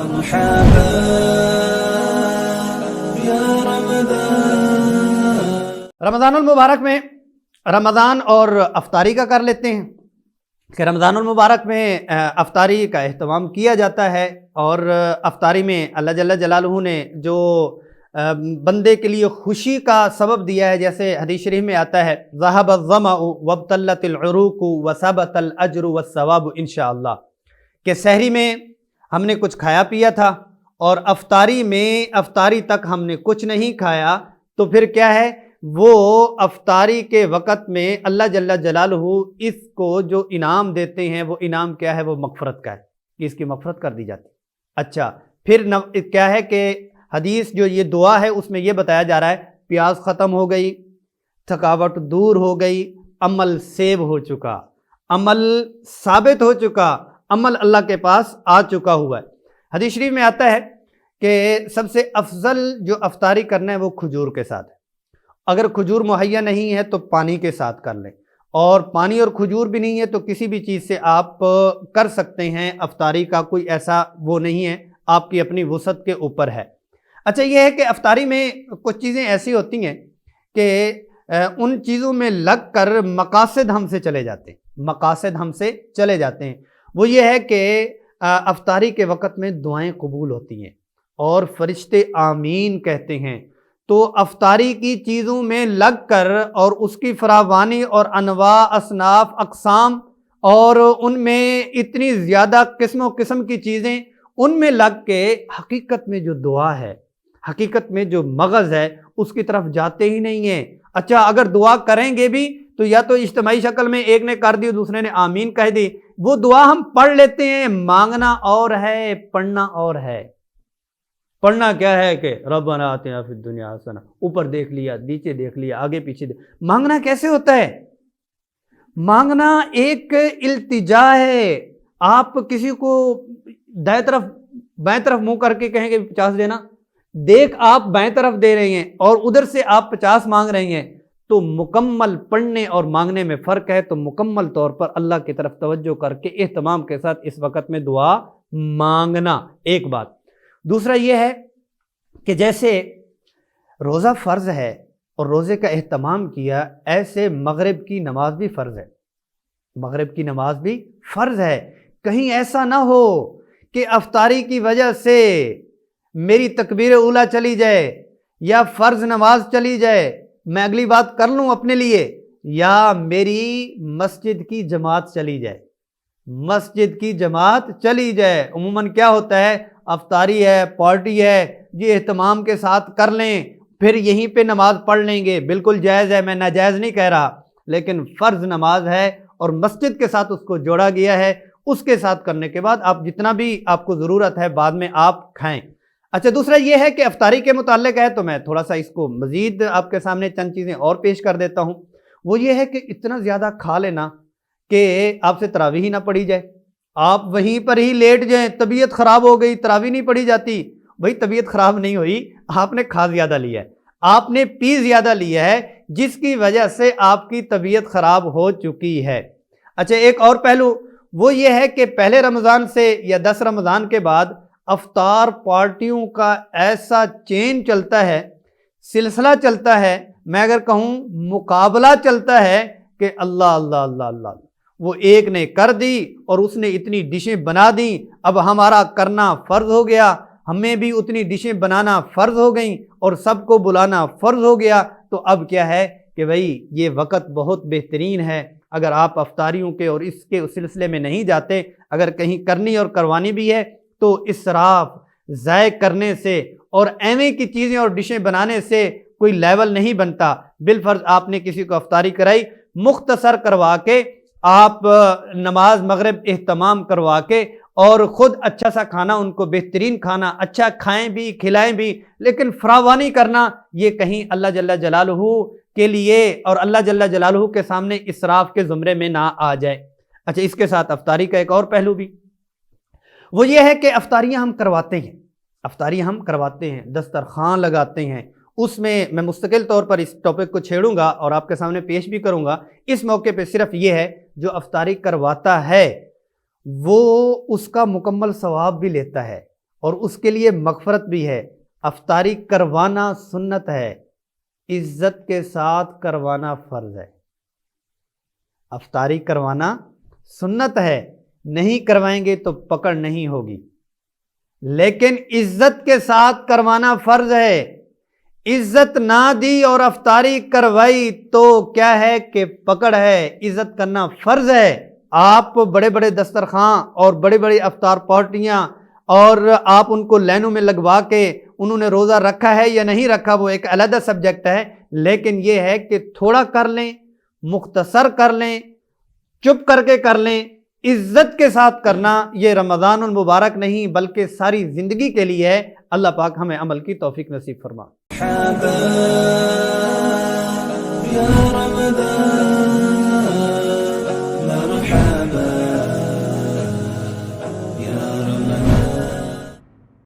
مرحبا یا رمضان۔ رمضان المبارک میں رمضان اور افطاری کا کر لیتے ہیں کہ رمضان المبارک میں افطاری کا اہتمام کیا جاتا ہے، اور افطاری میں اللہ جل جلالہ نے جو بندے کے لیے خوشی کا سبب دیا ہے، جیسے حدیث شریف میں آتا ہے ذهب الظمأ وابتلت العروق وثبت الاجر والثواب انشاءاللہ، کہ سحری میں ہم نے کچھ کھایا پیا تھا اور افطاری تک ہم نے کچھ نہیں کھایا، تو پھر کیا ہے، وہ افطاری کے وقت میں اللہ جل جلالہ اس کو جو انعام دیتے ہیں، وہ انعام کیا ہے، وہ مغفرت کا ہے کہ اس کی مغفرت کر دی جاتی۔ اچھا، پھر کیا ہے کہ حدیث جو یہ دعا ہے اس میں یہ بتایا جا رہا ہے پیاس ختم ہو گئی، تھکاوٹ دور ہو گئی، عمل سیو ہو چکا، عمل ثابت ہو چکا، عمل اللہ کے پاس آ چکا ہوا ہے۔ حدیث شریف میں آتا ہے کہ سب سے افضل جو افطاری کرنا ہے وہ کھجور کے ساتھ ہے۔ اگر کھجور مہیا نہیں ہے تو پانی کے ساتھ کر لیں، اور پانی اور کھجور بھی نہیں ہے تو کسی بھی چیز سے آپ کر سکتے ہیں۔ افطاری کا کوئی ایسا وہ نہیں ہے، آپ کی اپنی وسعت کے اوپر ہے۔ اچھا، یہ ہے کہ افطاری میں کچھ چیزیں ایسی ہوتی ہیں کہ ان چیزوں میں لگ کر مقاصد ہم سے چلے جاتے ہیں۔ وہ یہ ہے کہ افطاری کے وقت میں دعائیں قبول ہوتی ہیں اور فرشتے آمین کہتے ہیں، تو افطاری کی چیزوں میں لگ کر اور اس کی فراوانی اور انواع، اصناف، اقسام، اور ان میں اتنی زیادہ قسم و قسم کی چیزیں، ان میں لگ کے حقیقت میں جو دعا ہے، حقیقت میں جو مغز ہے، اس کی طرف جاتے ہی نہیں ہیں۔ اچھا، اگر دعا کریں گے بھی تو یا تو اجتماعی شکل میں ایک نے کر دی، دوسرے نے آمین کہہ دی، وہ دعا ہم پڑھ لیتے ہیں، مانگنا اور ہے، پڑھنا اور ہے۔ پڑھنا کیا ہے کہ ربنا آتنا فی الدنیا حسنہ، اوپر دیکھ لیا، نیچے دیکھ لیا، آگے پیچھے مانگنا کیسے ہوتا ہے؟ مانگنا ایک التجا ہے۔ آپ کسی کو دائیں طرف منہ کر کے کہیں گے 50 دینا، دیکھ آپ بائیں طرف دے رہے ہیں اور ادھر سے آپ 50 مانگ رہے ہیں، تو مکمل پڑھنے اور مانگنے میں فرق ہے۔ تو مکمل طور پر اللہ کی طرف توجہ کر کے اہتمام کے ساتھ اس وقت میں دعا مانگنا، ایک بات۔ دوسرا یہ ہے کہ جیسے روزہ فرض ہے اور روزے کا اہتمام کیا، ایسے مغرب کی نماز بھی فرض ہے۔ مغرب کی نماز بھی فرض ہے۔ کہیں ایسا نہ ہو کہ افطاری کی وجہ سے میری تکبیر اولیٰ چلی جائے یا فرض نماز چلی جائے، میں اگلی بات کر لوں اپنے لیے، یا میری مسجد کی جماعت چلی جائے۔ عموماً کیا ہوتا ہے، افطاری ہے، پارٹی ہے جی، اہتمام کے ساتھ کر لیں، پھر یہیں پہ نماز پڑھ لیں گے، بالکل جائز ہے، میں ناجائز نہیں کہہ رہا، لیکن فرض نماز ہے اور مسجد کے ساتھ اس کو جوڑا گیا ہے، اس کے ساتھ کرنے کے بعد آپ جتنا بھی آپ کو ضرورت ہے بعد میں آپ کھائیں۔ اچھا، دوسرا یہ ہے کہ افطاری کے متعلق ہے، تو میں تھوڑا سا اس کو مزید آپ کے سامنے چند چیزیں اور پیش کر دیتا ہوں۔ وہ یہ ہے کہ اتنا زیادہ کھا لینا کہ آپ سے تراویح ہی نہ پڑھی جائے، آپ وہیں پر ہی لیٹ جائیں، طبیعت خراب ہو گئی، تراویح نہیں پڑھی جاتی۔ بھئی طبیعت خراب نہیں ہوئی، آپ نے کھا زیادہ لیا ہے، آپ نے پی زیادہ لیا ہے، جس کی وجہ سے آپ کی طبیعت خراب ہو چکی ہے۔ اچھا، ایک اور پہلو وہ یہ ہے کہ پہلے رمضان سے یا 10 رمضان کے بعد افطار پارٹیوں کا ایسا چین چلتا ہے، سلسلہ چلتا ہے، میں اگر کہوں مقابلہ چلتا ہے کہ اللہ اللہ اللہ اللہ، وہ ایک نے کر دی اور اس نے اتنی ڈشیں بنا دیں، اب ہمارا کرنا فرض ہو گیا، ہمیں بھی اتنی ڈشیں بنانا فرض ہو گئیں اور سب کو بلانا فرض ہو گیا۔ تو اب کیا ہے کہ بھئی یہ وقت بہت بہترین ہے، اگر آپ افطاریوں کے اور اس کے سلسلے میں نہیں جاتے، اگر کہیں کرنی اور کروانی بھی ہے تو اسراف ضائع کرنے سے اور ایویں کی چیزیں اور ڈشیں بنانے سے کوئی لیول نہیں بنتا۔ بالفرض آپ نے کسی کو افطاری کرائی، مختصر کروا کے آپ نماز مغرب اہتمام کروا کے اور خود اچھا سا کھانا، ان کو بہترین کھانا اچھا کھائیں بھی کھلائیں بھی، لیکن فراوانی کرنا یہ کہیں اللہ جل جلالہ کے لیے اور اللہ جل جلالہ کے سامنے اسراف کے زمرے میں نہ آ جائے۔ اچھا، اس کے ساتھ افطاری کا ایک اور پہلو بھی وہ یہ ہے کہ افطاریاں ہم کرواتے ہیں، دسترخوان لگاتے ہیں، اس میں مستقل طور پر اس ٹاپک کو چھیڑوں گا اور آپ کے سامنے پیش بھی کروں گا۔ اس موقع پہ صرف یہ ہے، جو افطاری کرواتا ہے وہ اس کا مکمل ثواب بھی لیتا ہے اور اس کے لیے مغفرت بھی ہے۔ افطاری کروانا سنت ہے، عزت کے ساتھ کروانا فرض ہے۔ افطاری کروانا سنت ہے، نہیں کروائیں گے تو پکڑ نہیں ہوگی، لیکن عزت کے ساتھ کروانا فرض ہے۔ عزت نہ دی اور افطاری کروائی تو کیا ہے کہ پکڑ ہے، عزت کرنا فرض ہے۔ آپ بڑے بڑے دسترخوان اور بڑی بڑی افطار پارٹیاں اور آپ ان کو لائنوں میں لگوا کے انہوں نے روزہ رکھا ہے یا نہیں رکھا وہ ایک علیحدہ سبجیکٹ ہے، لیکن یہ ہے کہ تھوڑا کر لیں، مختصر کر لیں، چپ کر کے کر لیں، عزت کے ساتھ کرنا یہ رمضان المبارک نہیں بلکہ ساری زندگی کے لیے ہے۔ اللہ پاک ہمیں عمل کی توفیق نصیب فرما۔ يا رمضان